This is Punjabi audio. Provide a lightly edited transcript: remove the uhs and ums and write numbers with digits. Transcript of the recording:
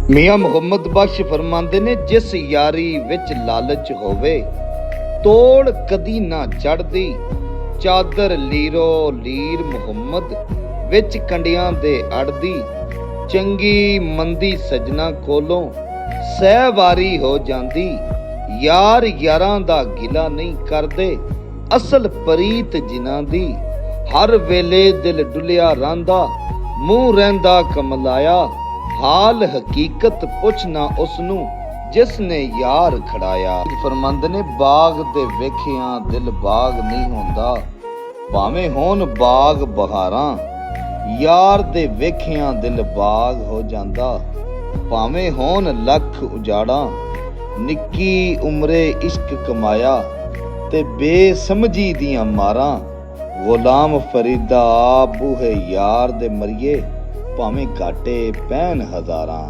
ਮੀਆਂ ਮੁਹੰਮਦ ਬਖਸ਼ ਫਰਮਾਉਂਦੇ ਨੇ, ਜਿਸ ਯਾਰੀ ਵਿੱਚ ਲਾਲਚ ਹੋਵੇ ਤੋੜ ਕਦੀ ਨਾ ਚੜਦੀ। ਚਾਦਰ ਲੀਰੋ ਲੀਰ ਮੁਹੰਮਦ ਵਿੱਚ ਕੰਡਿਆਂ ਦੇ ਅੜਦੀ। ਚੰਗੀ ਮੰਦੀ ਸਜਣਾ ਕੋਲੋਂ ਸਹਿਵਾਰੀ ਹੋ ਜਾਂਦੀ। ਯਾਰ ਯਾਰਾਂ ਦਾ ਗਿਲਾ ਨਹੀਂ ਕਰਦੇ, ਅਸਲ ਪ੍ਰੀਤ ਜਿਨ੍ਹਾਂ ਦੀ। ਹਰ ਵੇਲੇ ਦਿਲ ਡੁੱਲਿਆ ਰਹਿੰਦਾ, ਮੂੰਹ ਰਹਿੰਦਾ ਕਮਲਾਇਆ। ਹਾਲ ਹਕੀਕਤ ਪੁੱਛਣਾ ਉਸਨੂੰ ਜਿਸ ਨੇ ਯਾਰ ਖੜਾਇਆ। ਫਰਮਾਂਦੇ ਨੇ, ਬਾਗ ਦੇ ਵੇਖਿਆਂ ਦਿਲ ਬਾਗ ਨਹੀਂ ਹੁੰਦਾ, ਭਾਵੇਂ ਹੋਣ ਬਾਗ ਬਹਾਰਾਂ। ਯਾਰ ਦੇ ਵੇਖਿਆਂ ਦਿਲ ਬਾਗ ਹੋ ਜਾਂਦਾ, ਭਾਵੇਂ ਹੋਣ ਲੱਖ ਉਜਾੜਾਂ। ਨਿੱਕੀ ਉਮਰੇ ਇਸ਼ਕ ਕਮਾਇਆ ਤੇ ਬੇਸਮਝੀ ਦੀਆਂ ਮਾਰਾਂ। ਗੁਲਾਮ ਫਰੀਦਾ ਬੂਹੇ ਯਾਰ ਦੇ ਮਰੀਏ, ਭਾਵੇਂ ਘਾਟੇ ਪੈਣ ਹਜ਼ਾਰਾਂ।